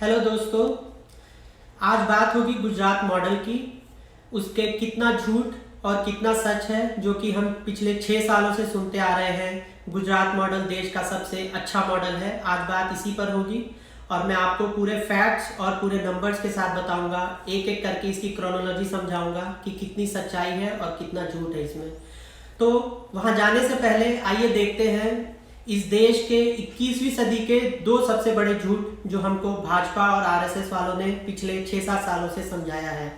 Hello दोस्तों, आज बात होगी गुजरात मॉडल की। उसके कितना झूठ और कितना सच है जो कि हम पिछले 6 सालों से सुनते आ रहे हैं। गुजरात मॉडल देश का सबसे अच्छा मॉडल है। आज बात इसी पर होगी और मैं आपको पूरे फैक्ट्स और पूरे नंबर्स के साथ बताऊंगा, एक एक करके इसकी क्रोनोलॉजी समझाऊंगा कि कितनी सच्चाई है और कितना झूठ है इसमें। तो वहां जाने से पहले आइए देखते हैं इस देश के 21वीं सदी के 2 सबसे बड़े झूठ जो हमको भाजपा और आरएसएस वालों ने पिछले 6-7 सालों से समझाया है।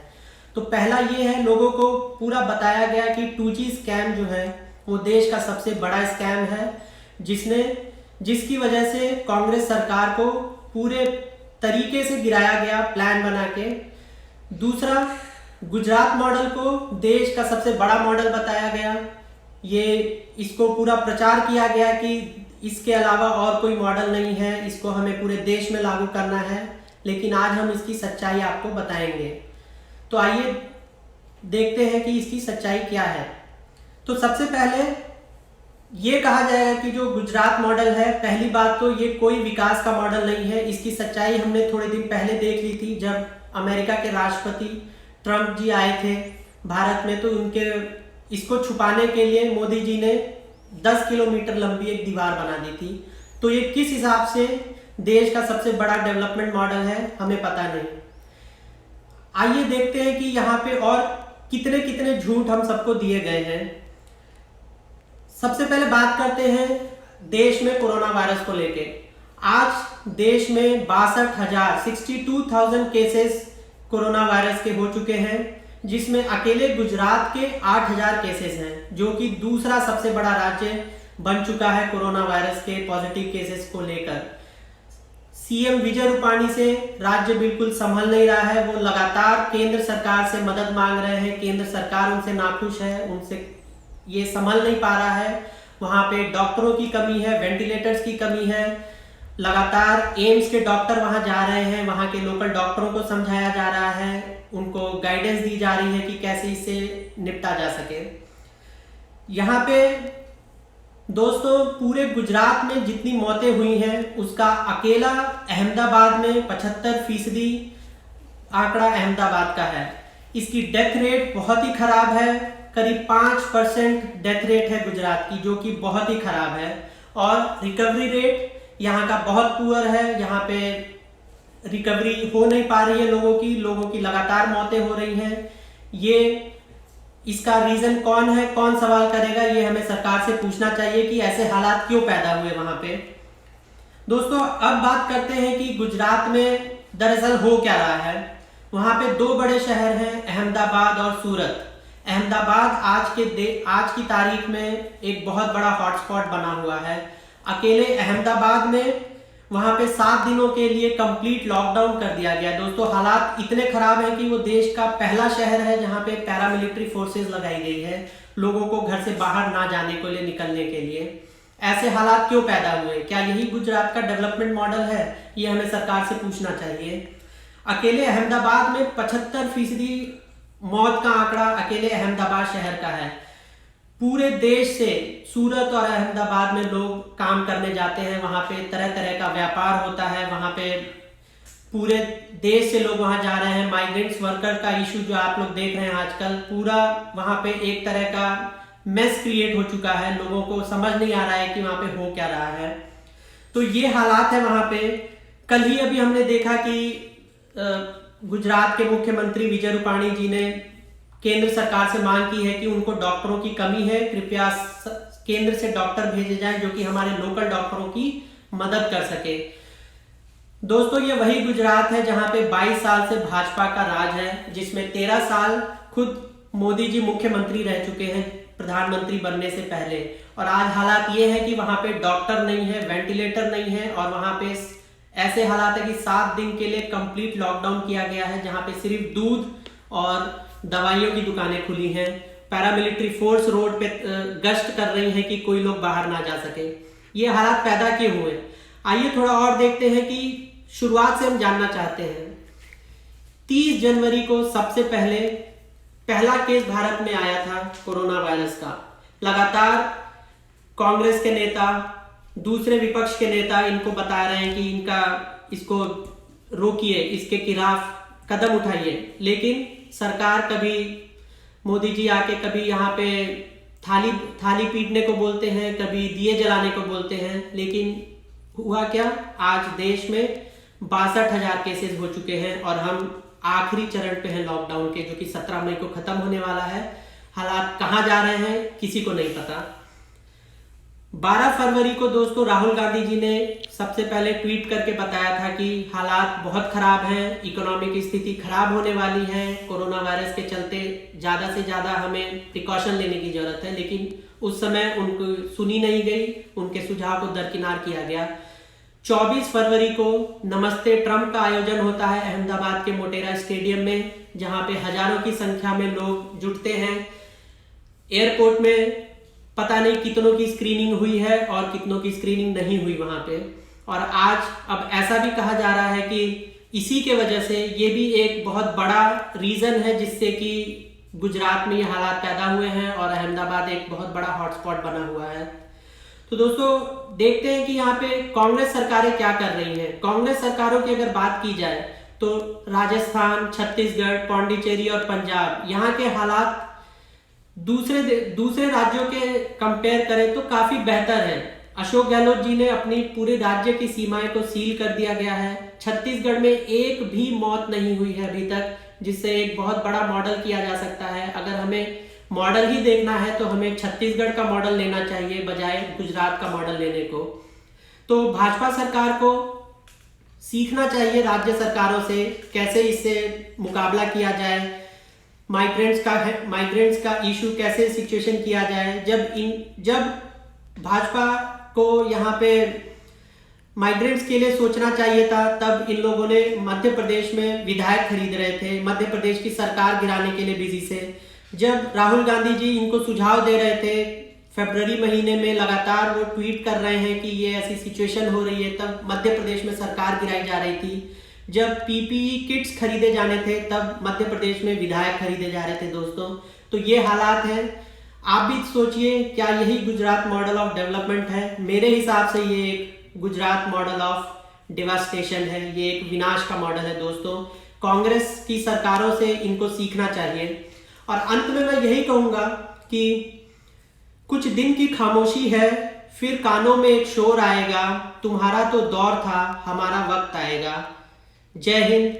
तो पहला ये है, लोगों को पूरा बताया गया कि 2G स्कैम जो है वो देश का सबसे बड़ा स्कैम है, जिसकी वजह से कांग्रेस सरकार को पूरे तरीके से गिराया गया प्लान बना के। दूसरा, गुजरात मॉडल को देश का सबसे बड़ा मॉडल बताया गया। इसको पूरा प्रचार किया गया कि इसके अलावा और कोई मॉडल नहीं है, इसको हमें पूरे देश में लागू करना है। लेकिन आज हम इसकी सच्चाई आपको बताएंगे। तो आइए देखते हैं कि इसकी सच्चाई क्या है। तो सबसे पहले ये कहा जाएगा कि जो गुजरात मॉडल है, पहली बात तो ये कोई विकास का मॉडल नहीं है। इसकी सच्चाई हमने थोड़े दिन पहले देख ली थी, जब अमेरिका के राष्ट्रपति ट्रंप जी आए थे भारत में। तो इसको छुपाने के लिए मोदी जी ने 10 किलोमीटर लंबी एक दीवार बना दी थी। तो ये किस हिसाब से देश का सबसे बड़ा डेवलपमेंट मॉडल है हमें पता नहीं। आइए देखते हैं कि यहाँ पे और कितने कितने झूठ हम सबको दिए गए हैं। सबसे पहले बात करते हैं देश में कोरोना वायरस को लेके। आज देश में 62,000 केसेस कोरोना वायरस के हो चुके हैं, जिसमें अकेले गुजरात के 8,000 केसेस हैं, जो कि दूसरा सबसे बड़ा राज्य बन चुका है कोरोना वायरस के पॉजिटिव केसेस को लेकर। सीएम विजय रूपाणी से राज्य बिल्कुल संभल नहीं रहा है। वो लगातार केंद्र सरकार से मदद मांग रहे हैं। केंद्र सरकार उनसे नाखुश है, उनसे ये संभल नहीं पा रहा है। वहां पे डॉक्टरों की कमी है, वेंटिलेटर्स की कमी है। लगातार एम्स के डॉक्टर वहां जा रहे हैं, वहां के लोकल डॉक्टरों को समझाया जा रहा है, उनको गाइडेंस दी जा रही है कि कैसे इससे निपटा जा सके। यहाँ पे दोस्तों पूरे गुजरात में जितनी मौतें हुई हैं उसका अकेला अहमदाबाद में 75% आंकड़ा अहमदाबाद का है। इसकी डेथ रेट बहुत ही खराब है, करीब 5% डेथ रेट है गुजरात की, जो कि बहुत ही खराब है। और रिकवरी रेट यहाँ का बहुत पुअर है। यहाँ पे रिकवरी हो नहीं पा रही है लोगों की लगातार मौतें हो रही हैं। इसका रीजन कौन है, कौन सवाल करेगा? ये हमें सरकार से पूछना चाहिए कि ऐसे हालात क्यों पैदा हुए वहां पे। दोस्तों अब बात करते हैं कि गुजरात में दरअसल हो क्या रहा है। वहां पे 2 बड़े शहर हैं, अहमदाबाद और सूरत। अहमदाबाद आज की तारीख में एक बहुत बड़ा हॉटस्पॉट बना हुआ है। अकेले अहमदाबाद में वहां पे 7 दिनों के लिए कंप्लीट लॉकडाउन कर दिया गया। दोस्तों हालात इतने खराब हैं कि वो देश का पहला शहर है जहां पे पैरामिलिट्री फोर्सेस लगाई गई है, लोगों को घर से बाहर ना जाने के लिए, निकलने के लिए। ऐसे हालात क्यों पैदा हुए? क्या यही गुजरात का डेवलपमेंट मॉडल है? ये हमें सरकार से पूछना चाहिए। अकेले अहमदाबाद में 75% मौत का आंकड़ा अकेले अहमदाबाद शहर का है। पूरे देश से सूरत और अहमदाबाद में लोग काम करने जाते हैं, वहां पे तरह तरह का व्यापार होता है, वहां पे पूरे देश से लोग वहां जा रहे हैं। माइग्रेंट्स वर्कर का इशू जो आप लोग देख रहे हैं आजकल, पूरा वहां पे एक तरह का मेस क्रिएट हो चुका है। लोगों को समझ नहीं आ रहा है कि वहां पे हो क्या रहा है। तो ये हालात है वहां पे। कल ही अभी हमने देखा कि गुजरात के मुख्यमंत्री विजय रूपाणी जी ने केंद्र सरकार से मांग की है कि उनको डॉक्टरों की कमी है, कृपया केंद्र से डॉक्टर भेजे जाएं जो कि हमारे लोकल डॉक्टरों की मदद कर सके। दोस्तों ये वही गुजरात है जहां पे 22 साल से भाजपा का राज है, जिसमें 13 साल खुद मोदी जी मुख्यमंत्री रह चुके हैं प्रधानमंत्री बनने से पहले। और आज हालात ये है कि वहां पे डॉक्टर नहीं है, वेंटिलेटर नहीं है, और वहां पे ऐसे हालात है कि 7 दिन के लिए कंप्लीट लॉकडाउन किया गया है, जहां पे सिर्फ दूध और दवाइयों की दुकानें खुली हैं। पैरामिलिट्री फोर्स रोड पे गश्त कर रही है कि कोई लोग बाहर ना जा सके। ये हालात पैदा क्यों हुए? आइए थोड़ा और देखते हैं कि शुरुआत से हम जानना चाहते हैं। 30 जनवरी को सबसे पहला केस भारत में आया था कोरोना वायरस का। लगातार कांग्रेस के नेता, दूसरे विपक्ष के नेता इनको बता रहे हैं कि इसको रोकिए, इसके खिलाफ कदम उठाइए। लेकिन सरकार कभी मोदी जी आके कभी यहाँ पे थाली पीटने को बोलते हैं, कभी दिए जलाने को बोलते हैं, लेकिन हुआ क्या, आज देश में 62,000 केसेस हो चुके हैं और हम आखिरी चरण पे हैं लॉकडाउन के, जो कि 17 मई को खत्म होने वाला है। हालात कहाँ जा रहे हैं किसी को नहीं पता। 12 फरवरी को दोस्तों राहुल गांधी जी ने सबसे पहले ट्वीट करके बताया था कि हालात बहुत खराब हैं, इकोनॉमी की स्थिति खराब होने वाली है, कोरोना वायरस के चलते ज़्यादा से ज़्यादा हमें प्रिकॉशन लेने की ज़रूरत है। लेकिन उस समय उनको सुनी नहीं गई, उनके सुझाव को दरकिनार किया गया। 24 फरवरी को नमस्ते ट्रंप का आयोजन होता है अहमदाबाद के मोटेरा स्टेडियम में, जहाँ पे हजारों की संख्या में लोग जुटते हैं। एयरपोर्ट में पता नहीं कितनों की स्क्रीनिंग हुई है और कितनों की स्क्रीनिंग नहीं हुई वहां पे। और आज अब ऐसा भी कहा जा रहा है कि इसी के वजह से ये भी एक बहुत बड़ा रीजन है जिससे कि गुजरात में ये हालात पैदा हुए हैं और अहमदाबाद एक बहुत बड़ा हॉटस्पॉट बना हुआ है। तो दोस्तों देखते हैं कि यहाँ पे कांग्रेस सरकारें क्या कर रही हैं। कांग्रेस सरकारों की अगर बात की जाए तो राजस्थान, छत्तीसगढ़, पांडिचेरी और पंजाब, यहाँ के हालात दूसरे राज्यों के कंपेयर करें तो काफी बेहतर है। अशोक गहलोत जी ने अपनी पूरे राज्य की सीमाएं को सील कर दिया गया है। छत्तीसगढ़ में एक भी मौत नहीं हुई है अभी तक, जिससे एक बहुत बड़ा मॉडल किया जा सकता है। अगर हमें मॉडल ही देखना है तो हमें छत्तीसगढ़ का मॉडल लेना चाहिए बजाय गुजरात का मॉडल लेने को। तो भाजपा सरकार को सीखना चाहिए राज्य सरकारों से कैसे इससे मुकाबला किया जाए, माइग्रेंट्स का इशू कैसे सिचुएशन किया जाए। जब भाजपा को यहाँ पे माइग्रेंट्स के लिए सोचना चाहिए था, तब इन लोगों ने मध्य प्रदेश में विधायक खरीद रहे थे, मध्य प्रदेश की सरकार गिराने के लिए बिजी से। जब राहुल गांधी जी इनको सुझाव दे रहे थे फरवरी महीने में, लगातार वो ट्वीट कर रहे हैं कि ये ऐसी सिचुएशन हो रही है, तब मध्य प्रदेश में सरकार गिराई जा रही थी। जब पीपीई किट्स खरीदे जाने थे तब मध्य प्रदेश में विधायक खरीदे जा रहे थे दोस्तों। तो ये हालात हैं। आप भी सोचिए, क्या यही गुजरात मॉडल ऑफ डेवलपमेंट है? मेरे हिसाब से ये एक गुजरात मॉडल ऑफ डिवास्टेशन है, ये एक विनाश का मॉडल है दोस्तों। कांग्रेस की सरकारों से इनको सीखना चाहिए। और अंत में मैं यही कहूंगा कि कुछ दिन की खामोशी है, फिर कानों में एक शोर आएगा, तुम्हारा तो दौर था, हमारा वक्त आएगा। जय हिंद,